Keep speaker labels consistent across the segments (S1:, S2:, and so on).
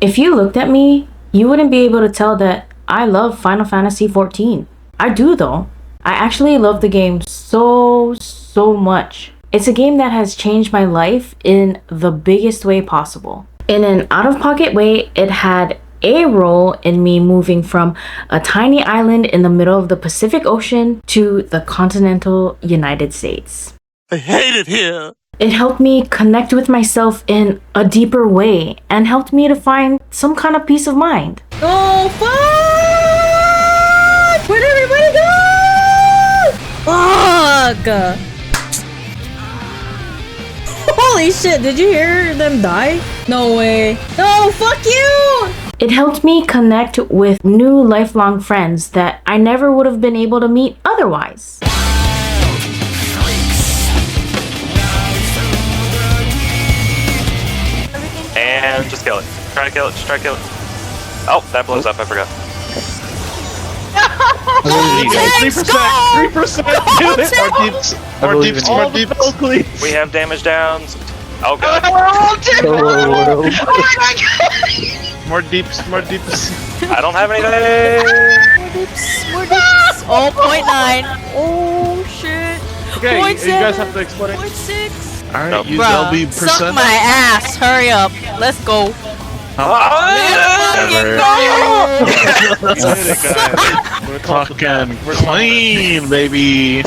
S1: If you looked at me, you wouldn't be able to tell that I love Final Fantasy XIV. I do though. I actually love the game so much. It's a game that has changed my life in the biggest way possible. In an out-of-pocket way, it had a role in me moving from a tiny island in the middle of the Pacific Ocean to the continental United States.
S2: I hate it here.
S1: It helped me connect with myself in a deeper way and helped me to find some kind of peace of mind.
S3: Oh, fuck! Where'd everybody go? Fuck! Holy shit, did you hear them die? No way. No, fuck you!
S1: It helped me connect with new lifelong friends that I never would have been able to meet otherwise.
S2: And just kill it. Try to kill it. Just try to kill it. Oh, that blows up. I forgot.
S4: 3%. More deeps.
S2: We have damage downs. Oh god.
S4: More deeps.
S2: I don't have anything.
S3: More dips. Oh, 0.9. Oh, shit.
S4: Okay, you guys have to explain.
S3: 0.6.
S4: Alright,
S2: Nope.
S4: use
S3: Bruh,
S4: LB
S3: suck
S4: percent.
S3: my ass. Hurry up. Let's go.
S4: We're talking clean, baby.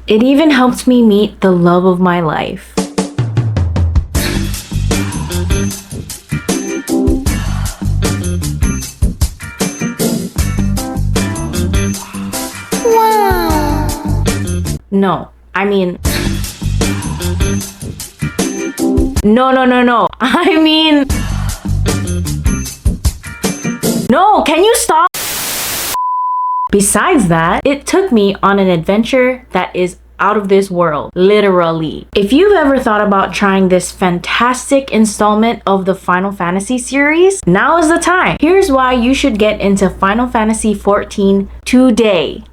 S1: It even helped me meet the love of my life. Wow. No, I mean... No. I mean... No, can you stop? Besides that, it took me on an adventure that is out of this world, literally. If you've ever thought about trying this fantastic installment of the Final Fantasy series, now is the time. Here's why you should get into Final Fantasy XIV today.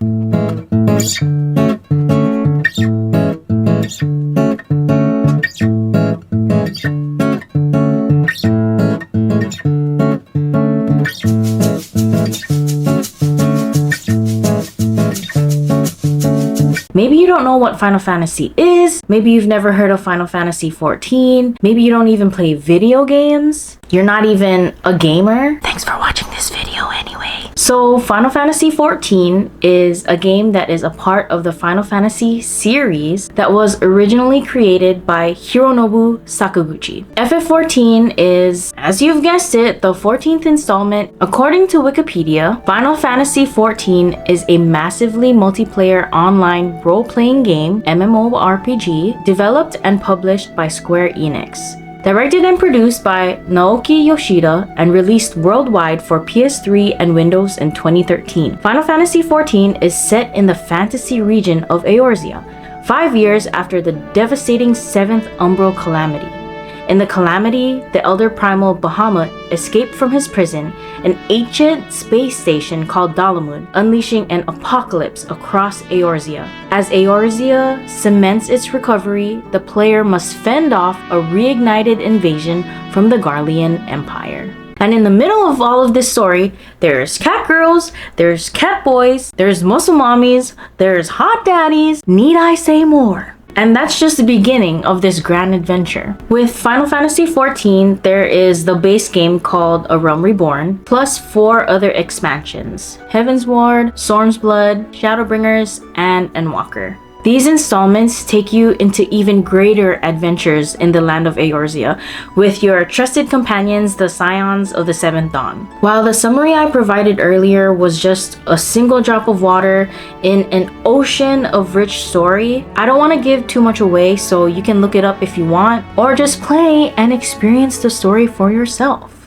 S1: Maybe you don't know what Final Fantasy is, maybe you've never heard of Final Fantasy XIV, maybe you don't even play video games, you're not even a gamer. Thanks for watching this video anyway. So Final Fantasy XIV is a game that is a part of the Final Fantasy series that was originally created by Hironobu Sakaguchi. FF14 is, as you've guessed it, the 14th installment. According to Wikipedia, Final Fantasy XIV is a massively multiplayer online role-playing game, MMORPG, developed and published by Square Enix. Directed and produced by Naoki Yoshida and released worldwide for PS3 and Windows in 2013. Final Fantasy XIV is set in the fantasy region of Eorzea, 5 years after the devastating 7th Umbral Calamity. In the calamity, the Elder Primal Bahamut escaped from his prison, an ancient space station called Dalamud, unleashing an apocalypse across Eorzea. As Eorzea cements its recovery, the player must fend off a reignited invasion from the Garlean Empire. And in the middle of all of this story, there's cat girls, there's cat boys, there's muscle mommies, there's hot daddies. Need I say more? And that's just the beginning of this grand adventure. With Final Fantasy XIV, there is the base game called A Realm Reborn, plus 4 other expansions: Heaven's Ward, Storm's Blood, Shadowbringers, and Endwalker. These installments take you into even greater adventures in the land of Eorzea with your trusted companions, the Scions of the Seventh Dawn. While the summary I provided earlier was just a single drop of water in an ocean of rich story, I don't want to give too much away, so you can look it up if you want, or just play and experience the story for yourself.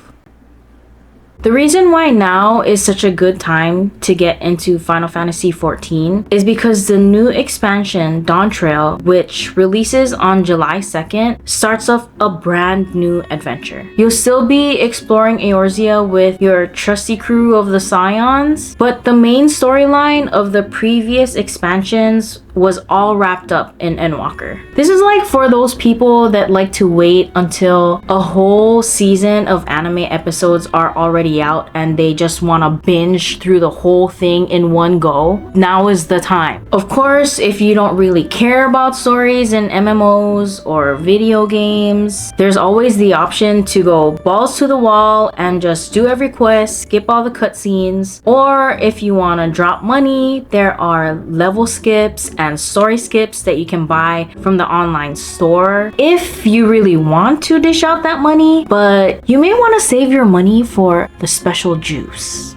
S1: The reason why now is such a good time to get into Final Fantasy XIV is because the new expansion, Dawn Trail, which releases on July 2nd, starts off a brand new adventure. You'll still be exploring Eorzea with your trusty crew of the Scions, but the main storyline of the previous expansions was all wrapped up in Endwalker. This is like for those people that like to wait until a whole season of anime episodes are already out and they just want to binge through the whole thing in one go. Now is the time. Of course, if you don't really care about stories in MMOs or video games, there's always the option to go balls to the wall and just do every quest, skip all the cutscenes. Or if you want to drop money, there are level skips and story skips that you can buy from the online store if you really want to dish out that money, but you may want to save your money for the special juice.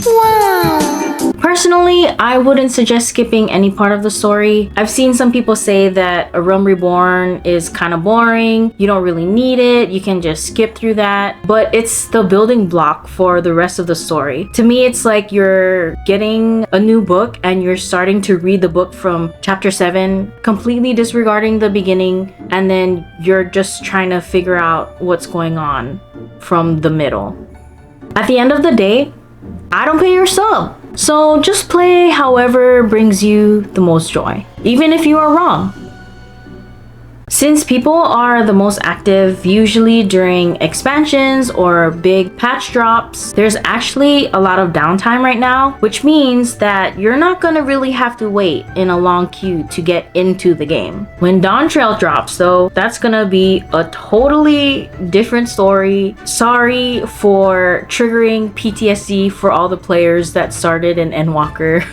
S1: Wow. Personally, I wouldn't suggest skipping any part of the story. I've seen some people say that A Realm Reborn is kind of boring. You don't really need it. You can just skip through that. But it's the building block for the rest of the story. To me, it's like you're getting a new book and you're starting to read the book from chapter 7, completely disregarding the beginning, and then you're just trying to figure out what's going on from the middle. At the end of the day, I don't pay your sub. So just play however brings you the most joy, even if you are wrong. Since people are the most active usually during expansions or big patch drops, there's actually a lot of downtime right now, which means that you're not gonna really have to wait in a long queue to get into the game. When Dawn Trail drops though, that's gonna be a totally different story. Sorry for triggering PTSD for all the players that started in Endwalker.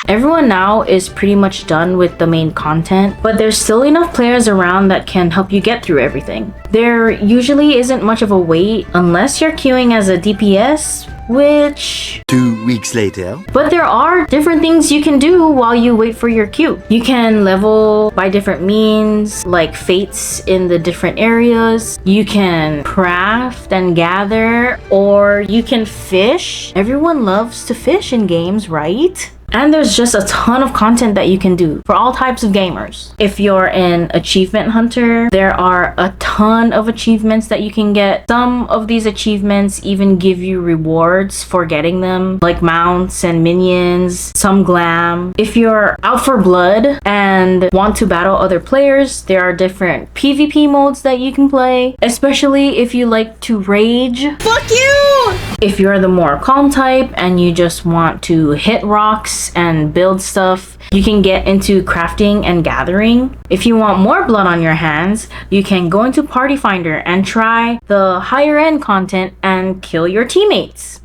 S1: Everyone now is pretty much done with the main content, but there's still enough players around that can help you get through everything. There usually isn't much of a wait unless you're queuing as a DPS, which...
S5: 2 weeks later.
S1: But there are different things you can do while you wait for your queue. You can level by different means, like fates in the different areas. You can craft and gather, or you can fish. Everyone loves to fish in games, right? And there's just a ton of content that you can do for all types of gamers. If you're an achievement hunter, there are a ton of achievements that you can get. Some of these achievements even give you rewards for getting them, like mounts and minions, some glam. If you're out for blood and want to battle other players, there are different PvP modes that you can play, especially if you like to rage.
S3: Fuck you!
S1: If you're the more calm type and you just want to hit rocks and build stuff, you can get into crafting and gathering. If you want more blood on your hands, you can go into Party Finder and try the higher end content and kill your teammates.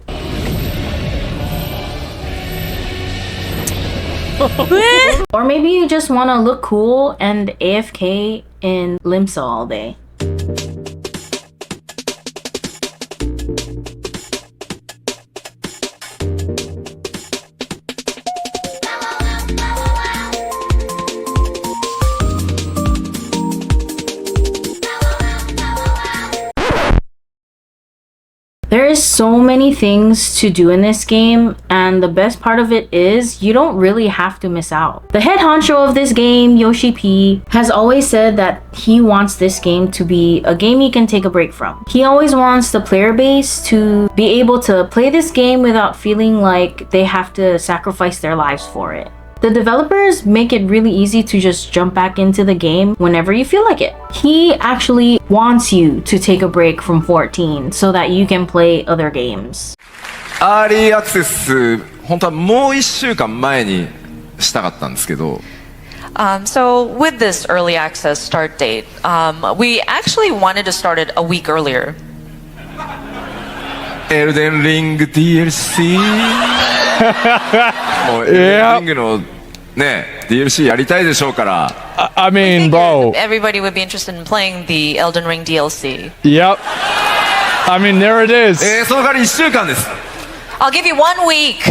S1: Or maybe you just want to look cool and AFK in Limsa all day. There is so many things to do in this game, and the best part of it is you don't really have to miss out. The head honcho of this game, Yoshi P, has always said that he wants this game to be a game you can take a break from. He always wants the player base to be able to play this game without feeling like they have to sacrifice their lives for it. The developers make it really easy to just jump back into the game whenever you feel like it. He actually wants you to take a break from 14 so that you can play other games.
S6: アーリーアクセス本当はもう1週間前にしたかったんですけど
S7: So with this early access start date, we actually wanted to start it a week earlier.
S6: エルデンリング DLC もうエルデンリングのね DLC やりたいでしょうから
S8: I mean, bro.
S7: Everybody would be interested in playing the Elden Ring DLC.
S8: Yep. I mean, there it is.
S6: その代わり1週間です
S7: I'll give you 1 week.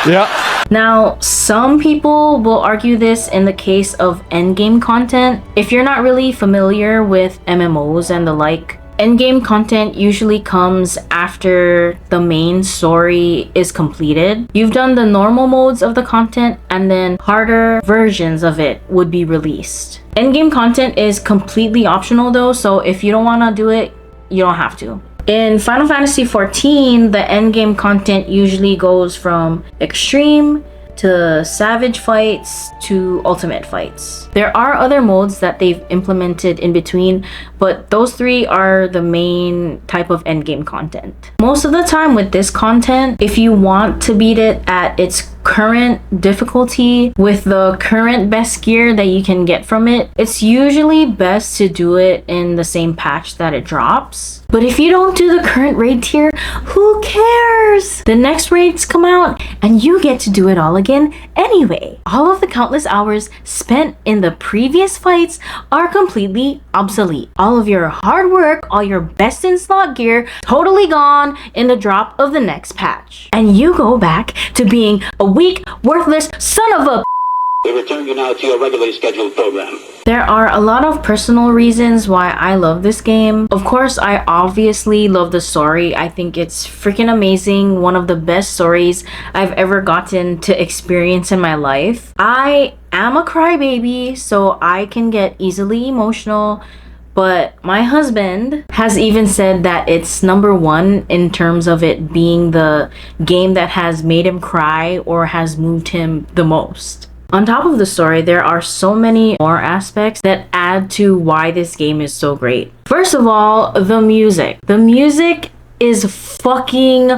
S8: Yep.
S1: Now, some people will argue this in the case of endgame content. If you're not really familiar with MMOs and the like, endgame content usually comes after the main story is completed. You've done the normal modes of the content and then harder versions of it would be released. Endgame content is completely optional though, so if you don't want to do it, you don't have to. In Final Fantasy XIV, the endgame content usually goes from extreme, to savage fights to ultimate fights. There are other modes that they've implemented in between, but those three are the main type of endgame content. Most of the time with this content, if you want to beat it at its current difficulty with the current best gear that you can get from it, it's usually best to do it in the same patch that it drops. But if you don't do the current raid tier, who cares? The next raids come out and you get to do it all again anyway. All of the countless hours spent in the previous fights are completely obsolete. All of your hard work, all your best in slot gear, totally gone in the drop of the next patch. And you go back to being a weak, worthless son of a.
S5: We return you now to your regularly scheduled program.
S1: There are a lot of personal reasons why I love this game. Of course, I obviously love the story. I think it's freaking amazing. One of the best stories I've ever gotten to experience in my life. I am a crybaby, so I can get easily emotional. But my husband has even said that it's number one in terms of it being the game that has made him cry or has moved him the most. On top of the story, there are so many more aspects that add to why this game is so great. First of all, the music. The music is fucking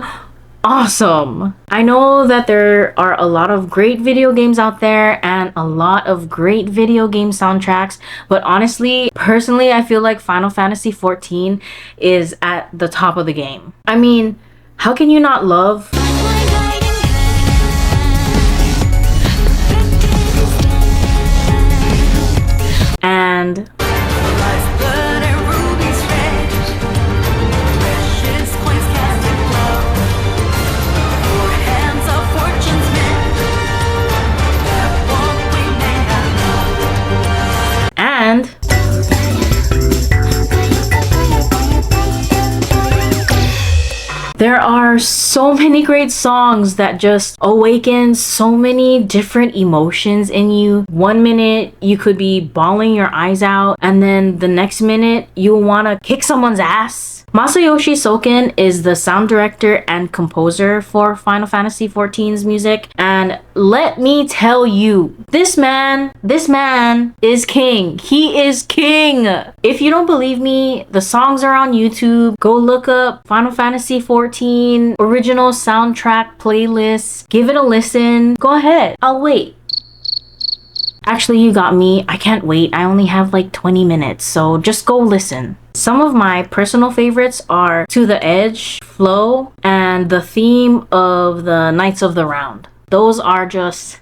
S1: awesome. I know that there are a lot of great video games out there and a lot of great video game soundtracks, but honestly, personally, I feel like Final Fantasy XIV is at the top of the game. I mean, how can you not love and there are so many great songs that just awaken so many different emotions in you. One minute you could be bawling your eyes out, and then the next minute you want to kick someone's ass. Masayoshi Soken is the sound director and composer for Final Fantasy XIV's music, and let me tell you, this man is king. He is king. If you don't believe me, the songs are on YouTube. Go look up Final Fantasy XIV original soundtrack playlist. Give it a listen. Go ahead. I'll wait. Actually, you got me. I can't wait. I only have like 20 minutes, so just go listen. Some of my personal favorites are To the Edge, Flow, and the theme of the Knights of the Round. Those are just...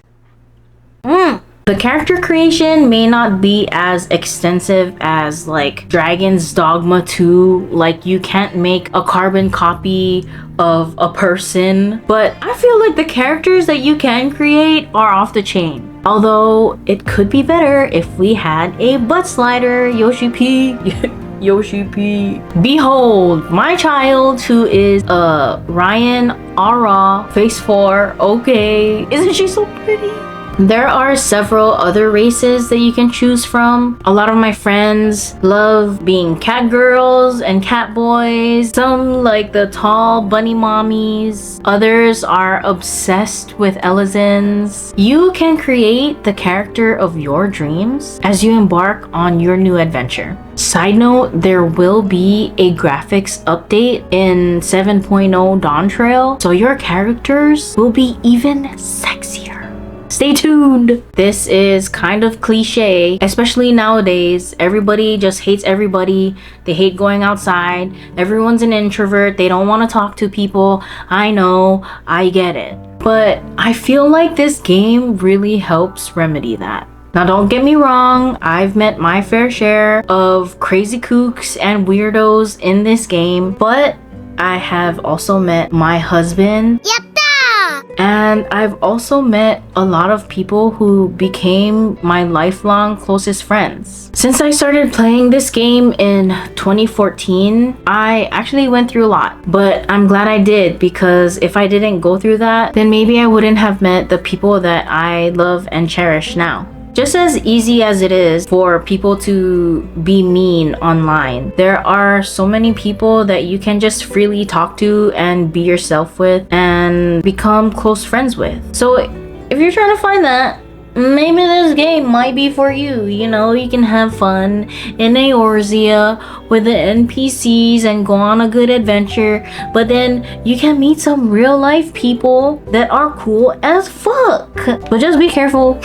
S1: The character creation may not be as extensive as like Dragon's Dogma 2, like you can't make a carbon copy of a person, but I feel like the characters that you can create are off the chain. Although it could be better if we had a butt slider, Yoshi P. Yoshi P. Behold, my child who is Ryan Ara, Phase 4, okay. Isn't she so pretty? There are several other races that you can choose from. A lot of my friends love being cat girls and cat boys. Some like the tall bunny mommies. Others are obsessed with Eorzeans. You can create the character of your dreams as you embark on your new adventure. Side note, there will be a graphics update in 7.0 Dawn Trail, so your characters will be even sexier. Stay tuned. This is kind of cliche, especially nowadays. Everybody just hates everybody. They hate going outside. Everyone's an introvert. They don't want to talk to people. I know, I get it. But I feel like this game really helps remedy that. Now don't get me wrong, I've met my fair share of crazy kooks and weirdos in this game, but I have also met my husband. And I've also met a lot of people who became my lifelong closest friends. Since I started playing this game in 2014, I actually went through a lot, but I'm glad I did, because if I didn't go through that, then maybe I wouldn't have met the people that I love and cherish now. Just as easy as it is for people to be mean online, there are so many people that you can just freely talk to and be yourself with and become close friends with. So if if you're trying to find that, maybe this game might be for you. You know, you can have fun in Eorzea with the NPCs and go on a good adventure, but then you can meet some real life people that are cool as fuck. But just be careful.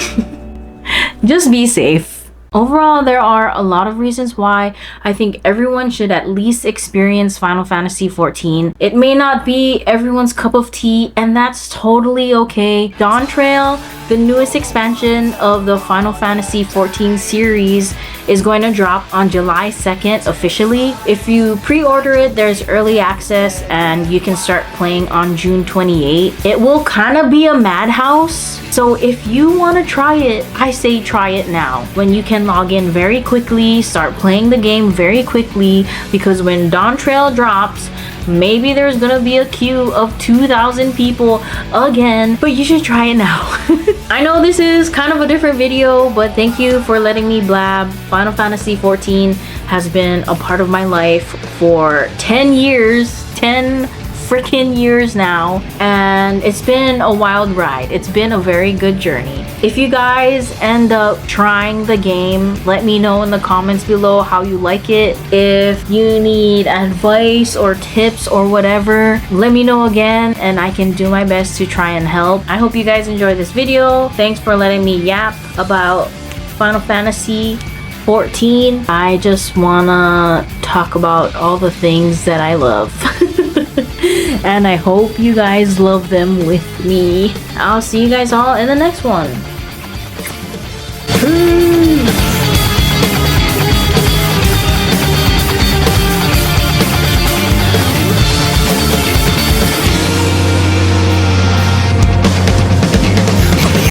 S1: Just be safe. Overall, there are a lot of reasons why I think everyone should at least experience Final Fantasy XIV. It may not be everyone's cup of tea, and that's totally okay. Dawn Trail, the newest expansion of the Final Fantasy XIV series, is going to drop on July 2nd officially. If you pre-order it, there's early access and you can start playing on June 28th. It will kind of be a madhouse. So if you want to try it, I say try it now. When you can log in very quickly, start playing the game very quickly, because when Dawn Trail drops, maybe there's gonna be a queue of 2,000 people again, but you should try it now. I know this is kind of a different video, but thank you for letting me blab. Final Fantasy XIV has been a part of my life for 10 years, 10 freaking years now, and it's been a wild ride. It's been a very good journey. If you guys end up trying the game, let me know in the comments below how you like it. If you need advice or tips or whatever, let me know again and I can do my best to try and help. I hope you guys enjoyed this video. Thanks for letting me yap about Final Fantasy XIV. I just wanna talk about all the things that I love. And I hope you guys love them with me. I'll see you guys all in the next one.